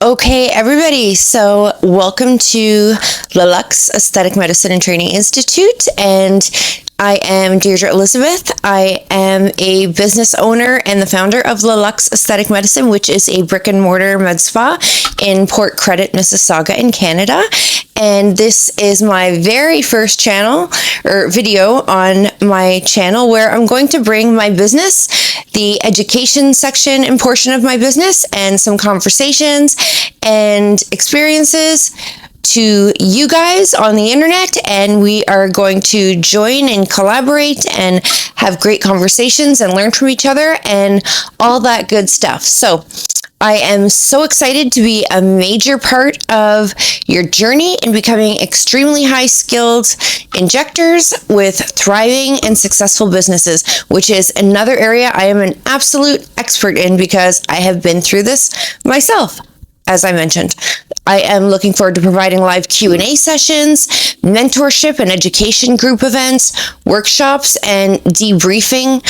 Okay, everybody, so welcome to LaLUXE Aesthetic Medicine and Training Institute, and I am Deirdre Elizabeth. I am a business owner and the founder of LaLUXE Aesthetic Medicine, which is a brick and mortar med spa in Port Credit, Mississauga in Canada. And this is my very first video on my channel where I'm going to bring my business, the education section and portion of my business, and some conversations and experiences to you guys on the internet, and we are going to join and collaborate and have great conversations and learn from each other and all that good stuff. So I am so excited to be a major part of your journey in becoming extremely high-skilled injectors with thriving and successful businesses, which is another area I am an absolute expert in because I have been through this myself. As I mentioned, I am looking forward to providing live Q&A sessions, mentorship and education group events, workshops, and debriefing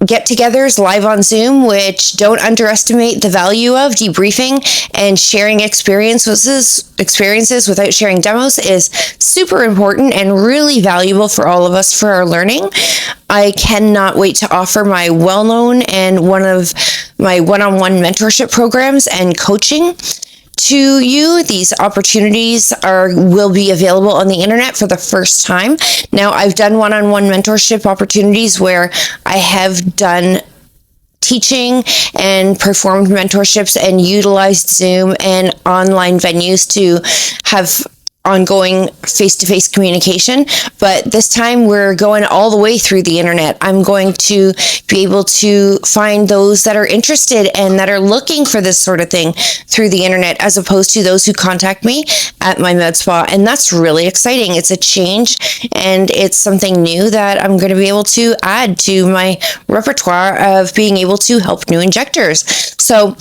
get-togethers live on Zoom, which don't underestimate the value of debriefing and sharing experiences without sharing demos is super important and really valuable for all of us for our learning. I cannot wait to offer my well-known and one of my one-on-one mentorship programs and coaching to you. These opportunities will be available on the internet for the first time. Now, I've done one-on-one mentorship opportunities where I have done teaching and performed mentorships and utilized Zoom and online venues to have ongoing face-to-face communication, but this time we're going all the way through the internet. I'm going to be able to find those that are interested and that are looking for this sort of thing through the internet, as opposed to those who contact me at my med spa, and that's really exciting. It's a change, and it's something new that I'm going to be able to add to my repertoire of being able to help new injectors. So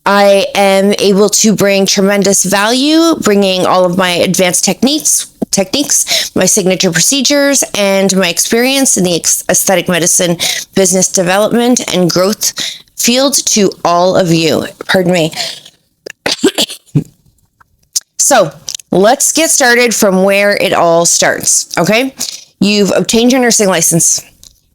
I am able to bring tremendous value, bringing all of my advanced techniques, my signature procedures, and my experience in the aesthetic medicine, business development, and growth field to all of you. Pardon me. So let's get started from where it all starts, okay? You've obtained your nursing license.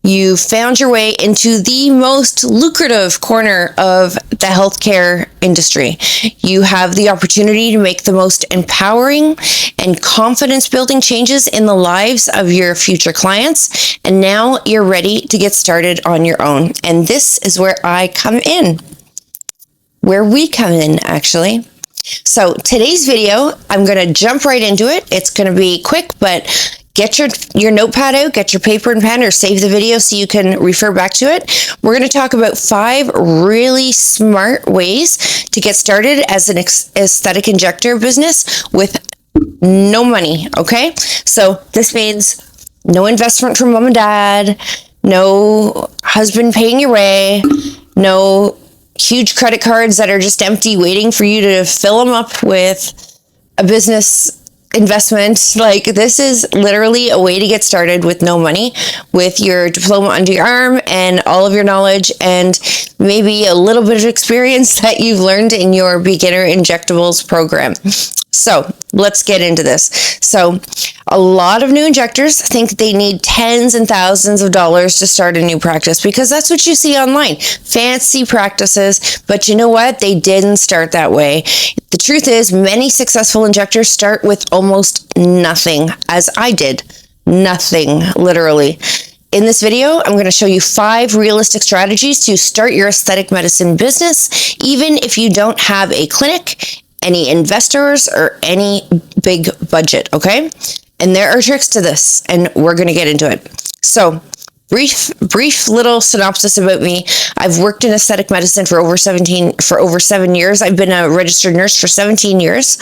You found your way into the most lucrative corner of the healthcare industry. You have the opportunity to make the most empowering and confidence-building changes in the lives of your future clients, and now you're ready to get started on your own. And this is where I come in, where we come in, actually. So today's video, I'm going to jump right into it. It's going to be quick, but get your notepad out, get your paper and pen, or save the video so you can refer back to it. We're going to talk about 5 really smart ways to get started as an aesthetic injector business with no money, okay? So this means no investment from mom and dad, no husband paying your way, no huge credit cards that are just empty waiting for you to fill them up with a business investment. Like, this is literally a way to get started with no money, with your diploma under your arm and all of your knowledge and maybe a little bit of experience that you've learned in your beginner injectables program. So let's get into this. So a lot of new injectors think they need tens and thousands of dollars to start a new practice because that's what you see online. Fancy practices, but you know what? They didn't start that way. The truth is, many successful injectors start with almost nothing, as I did. Nothing, literally. In this video, I'm going to show you 5 realistic strategies to start your aesthetic medicine business, even if you don't have a clinic, any investors, or any big budget, okay? And there are tricks to this, and we're going to get into it. So, brief little synopsis about me. I've worked in aesthetic medicine for over 7 years. I've been a registered nurse for 17 years.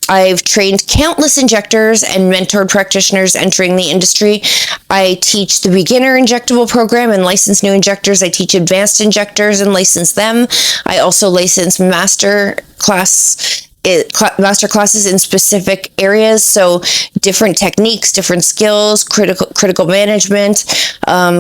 I've trained countless injectors and mentored practitioners entering the industry. I teach the beginner injectable program and license new injectors. I teach advanced injectors and license them. I also license master class master classes in specific areas. So different techniques, different skills, critical management,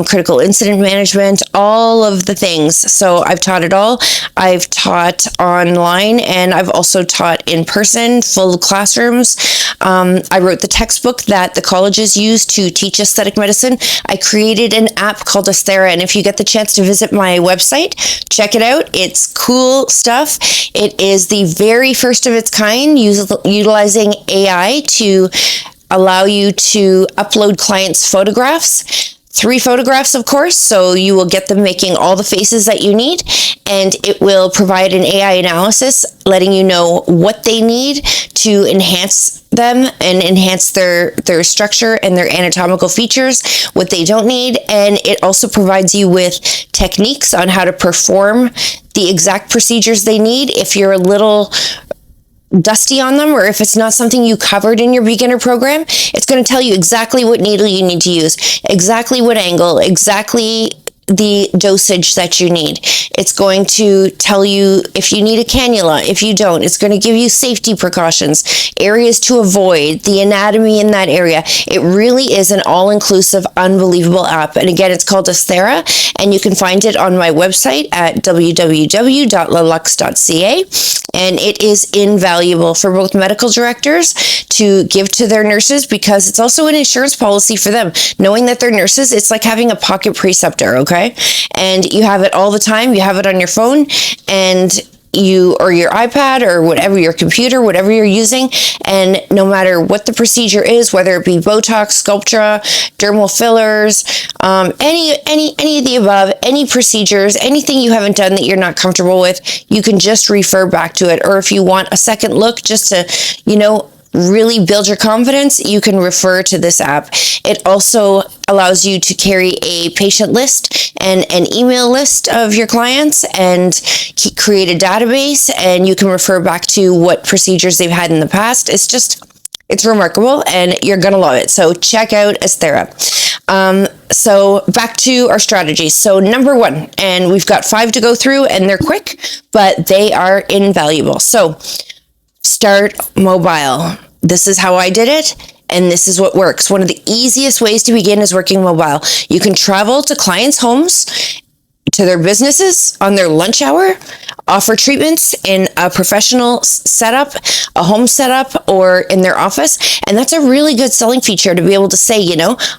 critical incident management, all of the things. So I've taught it all. I've taught online, and I've also taught in person, full classrooms. I wrote the textbook that the colleges use to teach aesthetic medicine. I created an app called Esthera, and if you get the chance to visit my website, check it out. It's cool stuff. It is the very first of its kind, utilizing AI to allow you to upload clients' photographs. 3 photographs, of course, so you will get them making all the faces that you need, and it will provide an AI analysis letting you know what they need to enhance them and enhance their structure and their anatomical features, what they don't need, and it also provides you with techniques on how to perform the exact procedures they need if you're a little dusty on them, or if it's not something you covered in your beginner program. It's going to tell you exactly what needle you need to use, exactly what angle, exactly the dosage that you need. It's going to tell you if you need a cannula, if you don't. It's going to give you safety precautions, areas to avoid, the anatomy in that area. It really is an all-inclusive, unbelievable app. And again, it's called Esthera, and you can find it on my website at www.laluxe.ca. And it is invaluable for both medical directors to give to their nurses, because it's also an insurance policy for them. Knowing that they're nurses, it's like having a pocket preceptor, okay? And you have it all the time. You have it on your phone, and or your iPad, or whatever, your computer, whatever you're using, and no matter what the procedure is, whether it be Botox, Sculptra, dermal fillers, any of the above, any procedures, anything you haven't done that you're not comfortable with, you can just refer back to it. Or if you want a second look just to, really build your confidence, you can refer to this app. It also allows you to carry a patient list and an email list of your clients, and create a database, and you can refer back to what procedures they've had in the past. It's remarkable, and you're going to love it. So check out Esthera. So back to our strategies. So number 1, and we've got 5 to go through, and they're quick, but they are invaluable. So start mobile. This is how I did it, and this is what works. One of the easiest ways to begin is working mobile. You can travel to clients' homes, to their businesses on their lunch hour, offer treatments in a professional setup, a home setup, or in their office. And that's a really good selling feature to be able to say,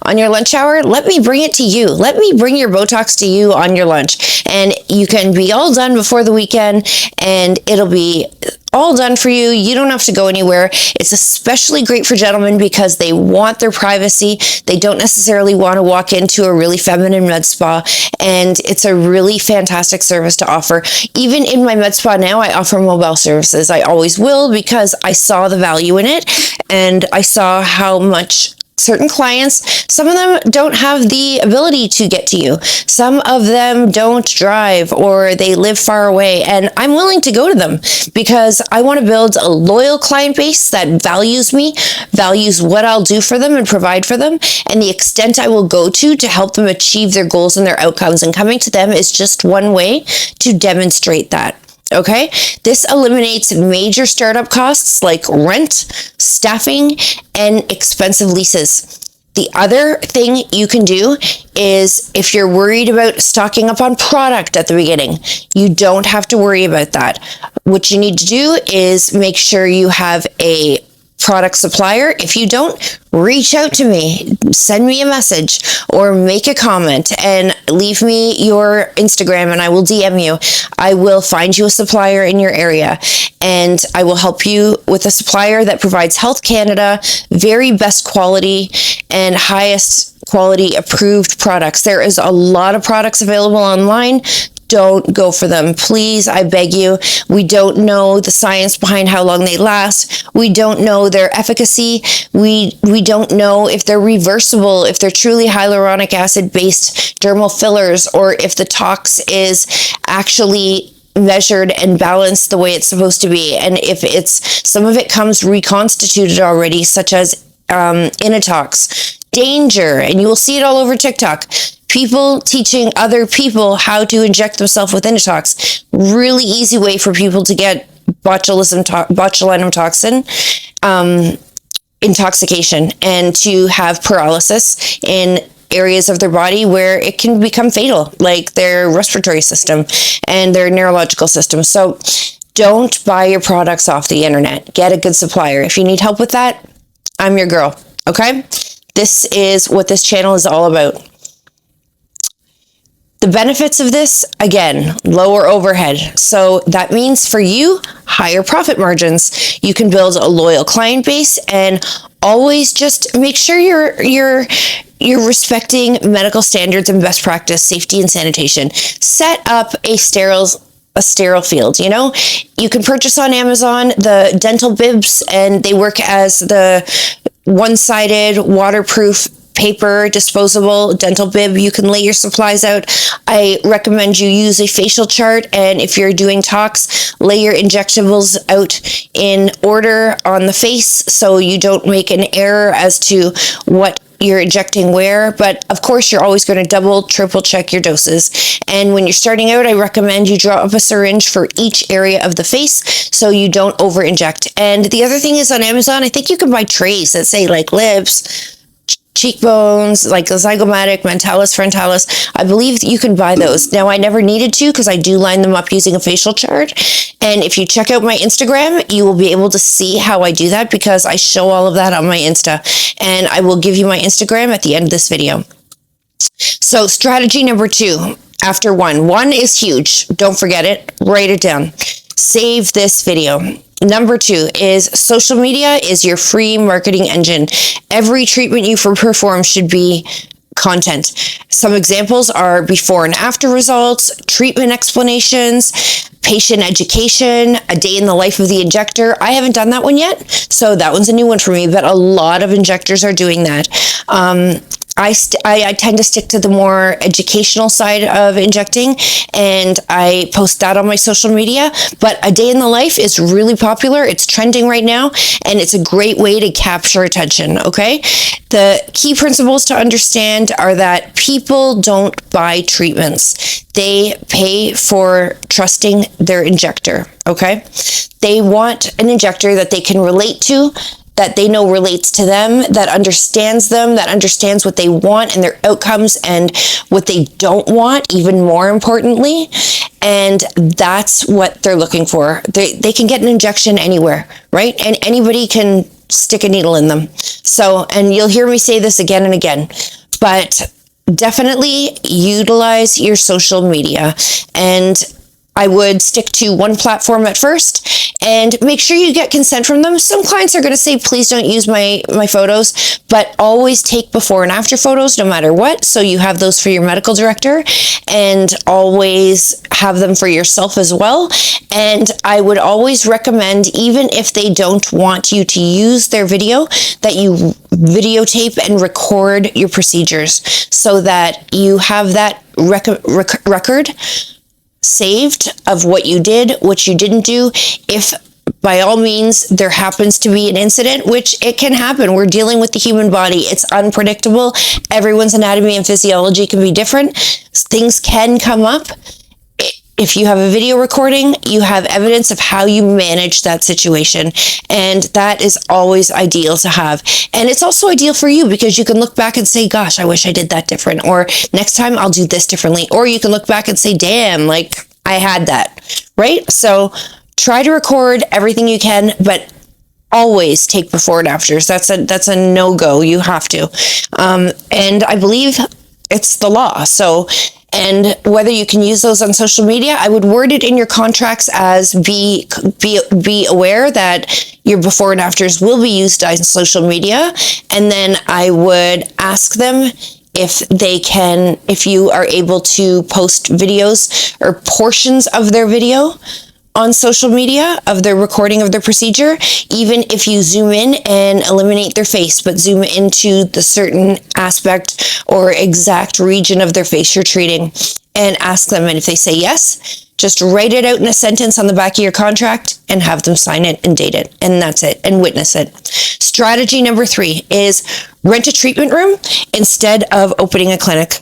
on your lunch hour, let me bring it to you. Let me bring your Botox to you on your lunch. And you can be all done before the weekend, and it'll be all done for you. You don't have to go anywhere. It's especially great for gentlemen because they want their privacy. They don't necessarily want to walk into a really feminine med spa, and it's a really fantastic service to offer. Even in my med spa now, I offer mobile services. I always will, because I saw the value in it, and I saw how much certain clients, some of them don't have the ability to get to you. Some of them don't drive, or they live far away, and I'm willing to go to them because I want to build a loyal client base that values me, values what I'll do for them and provide for them, and the extent I will go to help them achieve their goals and their outcomes. And coming to them is just one way to demonstrate that. Okay, this eliminates major startup costs like rent, staffing, and expensive leases. The other thing you can do is, if you're worried about stocking up on product at the beginning, you don't have to worry about that. What you need to do is make sure you have a product supplier. If you don't, reach out to me, send me a message, or make a comment and leave me your Instagram, and I will DM you. I will find you a supplier in your area, and I will help you with a supplier that provides Health Canada, very best quality and highest quality approved products. There is a lot of products available online. Don't go for them. Please, I beg you. We don't know the science behind how long they last. We don't know their efficacy. We don't know if they're reversible, if they're truly hyaluronic acid based dermal fillers, or if the tox is actually measured and balanced the way it's supposed to be. And if some of it comes reconstituted already, such as Inatox, danger, and you will see it all over TikTok. People teaching other people how to inject themselves with Injectors. Really easy way for people to get botulinum toxin intoxication, and to have paralysis in areas of their body where it can become fatal, like their respiratory system and their neurological system. So don't buy your products off the internet. Get a good supplier. If you need help with that, I'm your girl. Okay? This is what this channel is all about. The benefits of this, again, lower overhead. So that means for you, higher profit margins. You can build a loyal client base, and always just make sure you're respecting medical standards and best practice, safety and sanitation. Set up a sterile field. You know, you can purchase on Amazon the dental bibs, and they work as the one-sided waterproof paper disposable dental bib. You can lay your supplies out. I recommend you use a facial chart, and if you're doing tox, lay your injectables out in order on the face so you don't make an error as to what you're injecting where. But of course, you're always going to double, triple check your doses. And when you're starting out, I recommend you draw up a syringe for each area of the face so you don't over inject. And the other thing is, on Amazon, I think you can buy trays that say like lips, cheekbones, like the zygomatic, mentalis, frontalis. I believe you can buy those. Now, I never needed to because I do line them up using a facial chart. And if you check out my Instagram, you will be able to see how I do that, because I show all of that on my Insta. And I will give you my Instagram at the end of this video. So strategy number 2, after 1. 1 is huge. Don't forget it. Write it down. Save this video. Number 2 is social media is your free marketing engine. Every treatment you perform should be content. Some examples are before and after results, treatment explanations, patient education, a day in the life of the injector. I haven't done that one yet, so that one's a new one for me, but a lot of injectors are doing that. I tend to stick to the more educational side of injecting, and I post that on my social media. But a day in the life is really popular. It's trending right now, and it's a great way to capture attention, okay? The key principles to understand are that people don't buy treatments. They pay for trusting their injector, okay? They want an injector that they can relate to, that they know relates to them, that understands them, that understands what they want and their outcomes and what they don't want, even more importantly. And that's what they're looking for. They can get an injection anywhere, right? And anybody can stick a needle in them. So, and you'll hear me say this again and again, but definitely utilize your social media. And I would stick to one platform at first and make sure you get consent from them. Some clients are going to say, please don't use my photos, but always take before and after photos no matter what. So you have those for your medical director, and always have them for yourself as well. And I would always recommend, even if they don't want you to use their video, that you videotape and record your procedures so that you have that record saved of what you did, what you didn't do. If by all means there happens to be an incident, which it can happen. We're dealing with the human body. It's unpredictable. Everyone's anatomy and physiology can be different. Things can come up. If you have a video recording, you have evidence of how you manage that situation. And that is always ideal to have. And it's also ideal for you because you can look back and say, gosh, I wish I did that different. Or next time I'll do this differently. Or you can look back and say, damn, like I had that, right? So try to record everything you can, but always take before and afters. That's a no-go. You have to. And I believe it's the law. So, and whether you can use those on social media, I would word it in your contracts as be aware that your before and afters will be used on social media. And then I would ask them if you are able to post videos or portions of their video on social media of their recording of their procedure, even if you zoom in and eliminate their face, but zoom into the certain aspect or exact region of their face you're treating, and ask them. And if they say yes, just write it out in a sentence on the back of your contract and have them sign it and date it. And that's it, and witness it. Strategy number 3 is rent a treatment room instead of opening a clinic.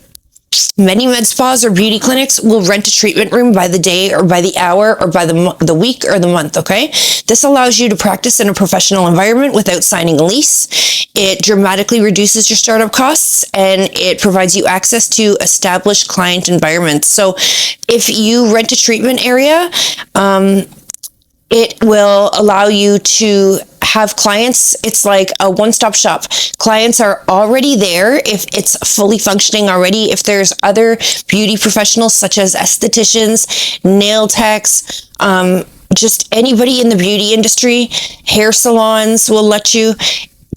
Many med spas or beauty clinics will rent a treatment room by the day or by the hour or by the week or the month, okay? This allows you to practice in a professional environment without signing a lease. It dramatically reduces your startup costs, and it provides you access to established client environments. So if you rent a treatment area, it will allow you to have clients. It's like a one-stop shop. Clients are already there if it's fully functioning already. If there's other beauty professionals such as estheticians, nail techs, just anybody in the beauty industry, hair salons will let you.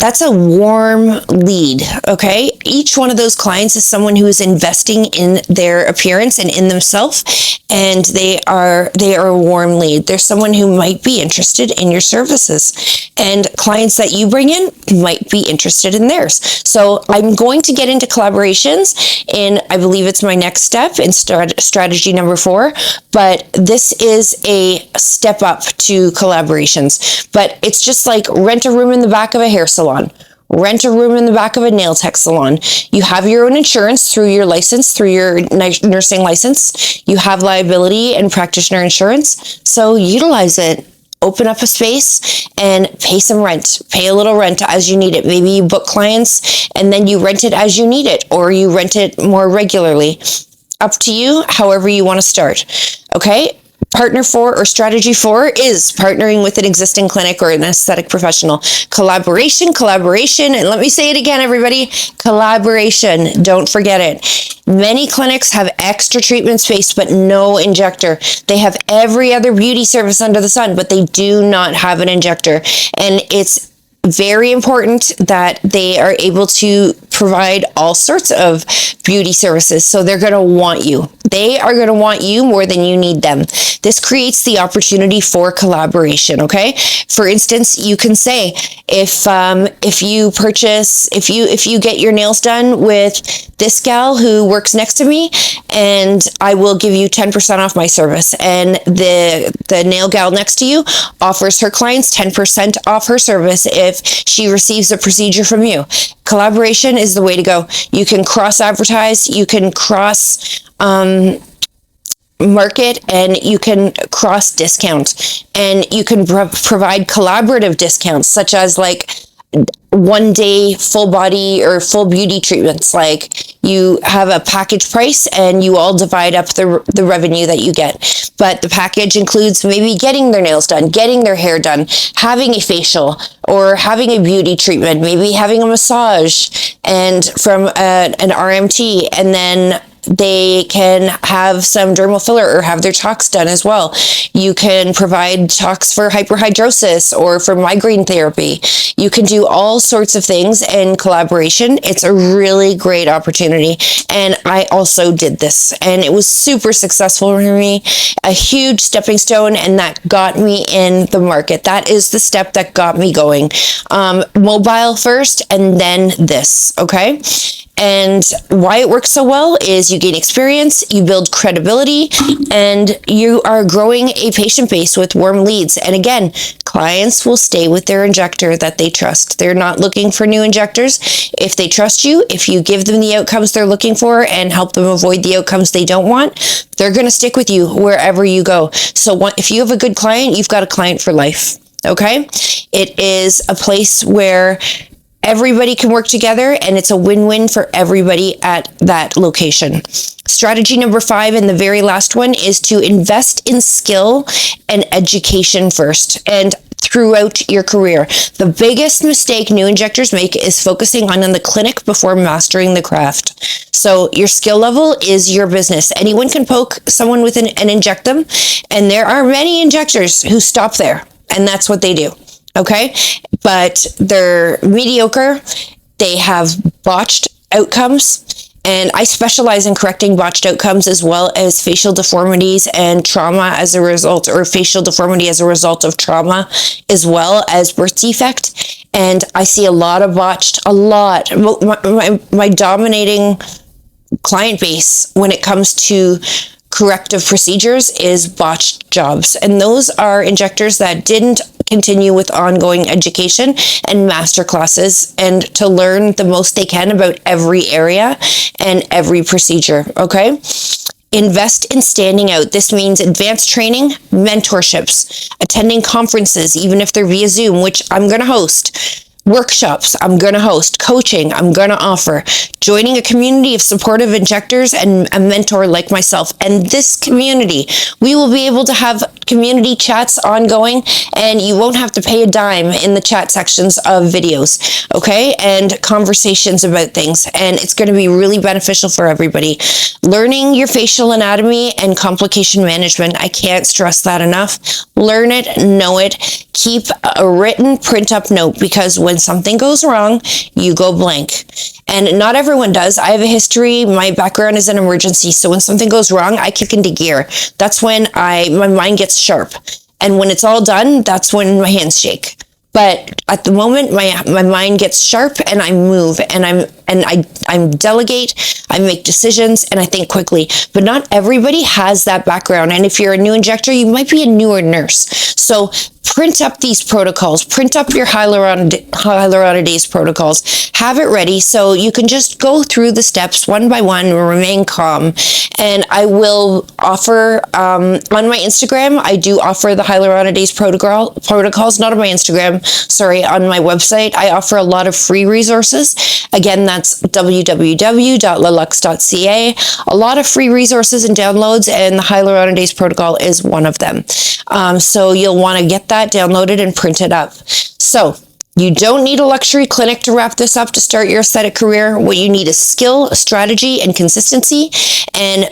That's a warm lead, okay? Each one of those clients is someone who is investing in their appearance and in themselves, and they are a warm lead. They're someone who might be interested in your services, and clients that you bring in might be interested in theirs. So I'm going to get into collaborations in, I believe it's my next step in strategy number 4, but this is a step up to collaborations. But it's just like rent a room in the back of a hair salon. Rent a room in the back of a nail tech salon. You have your own insurance through your license, through your nursing license. You have liability and practitioner insurance. So utilize it. Open up a space and pay some rent. Pay a little rent as you need it. Maybe you book clients and then you rent it as you need it, or you rent it more regularly. Up to you, however you want to start. Okay? Partner 4 or strategy 4 is partnering with an existing clinic or an aesthetic professional. Collaboration, and let me say it again, everybody, collaboration, don't forget it. Many clinics have extra treatment space, but no injector. They have every other beauty service under the sun, but they do not have an injector. And it's very important that they are able to provide all sorts of beauty services. So they're going to want you. They are going to want you more than you need them. This creates the opportunity for collaboration, okay? For instance, you can say, if you get your nails done with this gal who works next to me, and I will give you 10% off my service, and the nail gal next to you offers her clients 10% off her service if she receives a procedure from you. Collaboration is the way to go. You can cross-advertise, you can cross market, and you can cross discount, and you can provide collaborative discounts such as like 1 day full body or full beauty treatments. Like you have a package price and you all divide up the revenue that you get. But the package includes maybe getting their nails done, getting their hair done, having a facial, or having a beauty treatment, maybe having a massage and from an RMT, and then they can have some dermal filler or have their tox done as well. You can provide tox for hyperhidrosis or for migraine therapy. You can do all sorts of things in collaboration. It's a really great opportunity. And I also did this, and it was super successful for me. A huge stepping stone, and that got me in the market. That is the step that got me going. Mobile first, and then this, okay? And why it works so well is you gain experience, you build credibility, and you are growing a patient base with warm leads. And again, clients will stay with their injector that they trust. They're not looking for new injectors. If they trust you, if you give them the outcomes they're looking for and help them avoid the outcomes they don't want, they're going to stick with you wherever you go. So if you have a good client, you've got a client for life. Okay? It is a place where everybody can work together, and it's a win-win for everybody at that location. Strategy number 5, and the very last one, is to invest in skill and education first and throughout your career. The biggest mistake new injectors make is focusing on the clinic before mastering the craft. So your skill level is your business. Anyone can poke someone with and inject them, and there are many injectors who stop there, and that's what they do. Okay, but they're mediocre. They have botched outcomes, and I specialize in correcting botched outcomes as well as facial deformities and trauma as a result, or facial deformity as a result of trauma, as well as birth defect. And I see a lot of botched, my dominating client base when it comes to corrective procedures is botched jobs. And those are injectors that didn't continue with ongoing education and master classes and to learn the most they can about every area and every procedure, okay? Invest in standing out. This means advanced training, mentorships, attending conferences, even if they're via Zoom, which I'm going to host. Workshops, I'm going to host. Coaching, I'm going to offer. Joining a community of supportive injectors and a mentor like myself. And this community, we will be able to have community chats ongoing, and you won't have to pay a dime in the chat sections of videos, okay? And conversations about things. And it's going to be really beneficial for everybody. Learning your facial anatomy and complication management. I can't stress that enough. Learn it, know it. Keep a written print up note, because when something goes wrong, you go blank. And not everyone does. I have a history. My background is in emergency. So when something goes wrong, I kick into gear. That's when my mind gets sharp. And when it's all done, that's when my hands shake. But at the moment, my mind gets sharp, and I move, and I delegate, I make decisions, and I think quickly. But not everybody has that background. And if you're a new injector, you might be a newer nurse. So print up these protocols, print up your hyaluronidase protocols, have it ready so you can just go through the steps one by one, remain calm. And I will offer, on my Instagram, I do offer the hyaluronidase protocols, not on my Instagram, sorry, on my website. I offer a lot of free resources. Again, that's www.laluxe.ca. A lot of free resources and downloads, and the hyaluronidase protocol is one of them. So you'll want to get that downloaded and print it up. So you don't need a luxury clinic to wrap this up to start your aesthetic career. What you need is skill, strategy, and consistency. And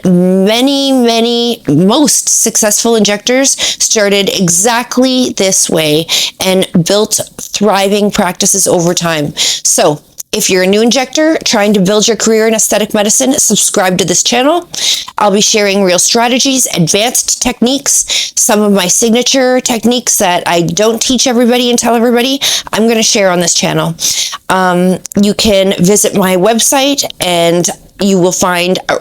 most successful injectors started exactly this way and built thriving practices over time. So if you're a new injector trying to build your career in aesthetic medicine, subscribe to this channel. I'll be sharing real strategies, advanced techniques, some of my signature techniques that I don't teach everybody and tell everybody, I'm going to share on this channel. You can visit my website, and you will find a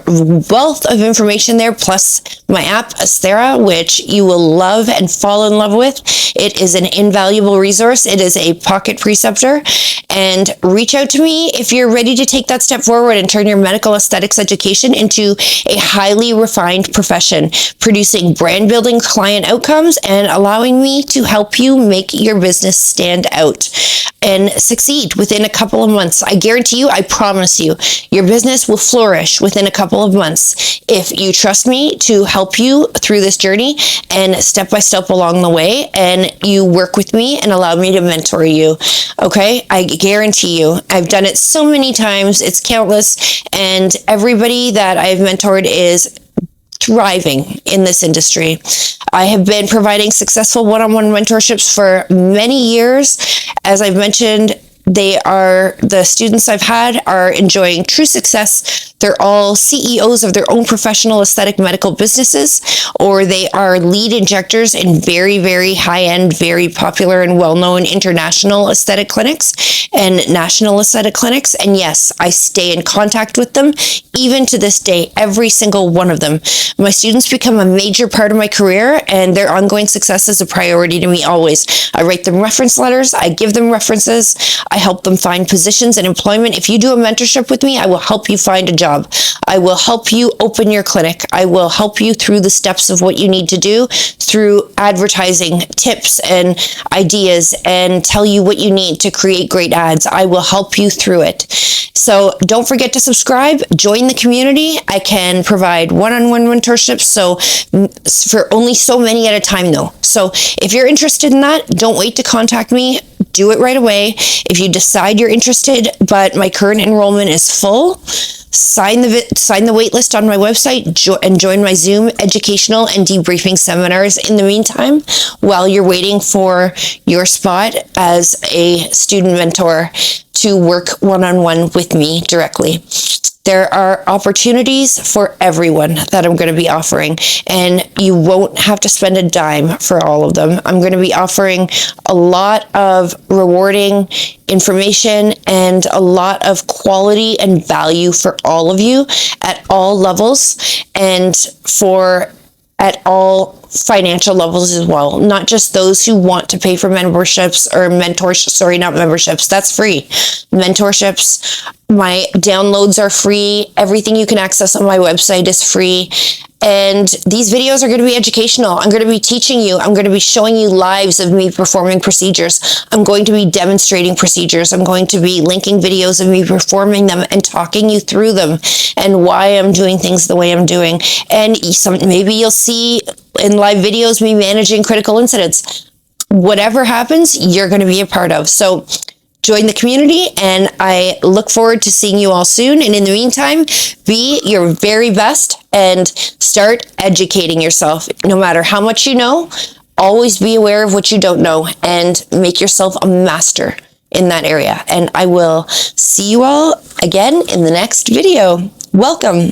wealth of information there, plus my app, Asthera, which you will love and fall in love with. It is an invaluable resource. It is a pocket preceptor. And reach out to me if you're ready to take that step forward and turn your medical aesthetics education into a highly refined profession, producing brand building client outcomes and allowing me to help you make your business stand out and succeed within a couple of months. I guarantee you, I promise you, your business will flourish within a couple of months if you trust me to help you through this journey and step by step along the way, and you work with me and allow me to mentor you. Okay? I guarantee you. I've done it so many times. It's countless, and everybody that I've mentored is thriving in this industry. I have been providing successful one-on-one mentorships for many years. As I've mentioned, the students I've had are enjoying true success. They're all CEOs of their own professional aesthetic medical businesses, or they are lead injectors in very, very high-end, very popular and well-known international aesthetic clinics and national aesthetic clinics. And yes, I stay in contact with them, even to this day, every single one of them. My students become a major part of my career, and their ongoing success is a priority to me always. I write them reference letters. I give them references. I help them find positions and employment. If you do a mentorship with me, I will help you find a job. I will help you open your clinic. I will help you through the steps of what you need to do through advertising, tips and ideas, and tell you what you need to create great ads. I will help you through it. So don't forget to subscribe, join the community. I can provide one-on-one mentorships, so for only so many at a time though. So if you're interested in that, don't wait to contact me. Do it right away. If you decide you're interested, but my current enrollment is full, sign the wait list on my website and join my Zoom educational and debriefing seminars in the meantime while you're waiting for your spot as a student mentor to work one-on-one with me directly. There are opportunities for everyone that I'm going to be offering, and you won't have to spend a dime for all of them. I'm going to be offering a lot of rewarding information and a lot of quality and value for all of you at all levels and at all financial levels as well, not just those who want to pay for memberships or mentorships. Sorry, not memberships. That's free. Mentorships. My downloads are free. Everything you can access on my website is free. And these videos are going to be educational. I'm going to be teaching you. I'm going to be showing you lives of me performing procedures. I'm going to be demonstrating procedures. I'm going to be linking videos of me performing them and talking you through them and why I'm doing things the way I'm doing. And maybe you'll see in live videos me managing critical incidents. Whatever happens, you're going to be a part of. So join the community, and I look forward to seeing you all soon. And in the meantime, be your very best and start educating yourself. No matter how much you know, always be aware of what you don't know and make yourself a master in that area. And I will see you all again in the next video. Welcome.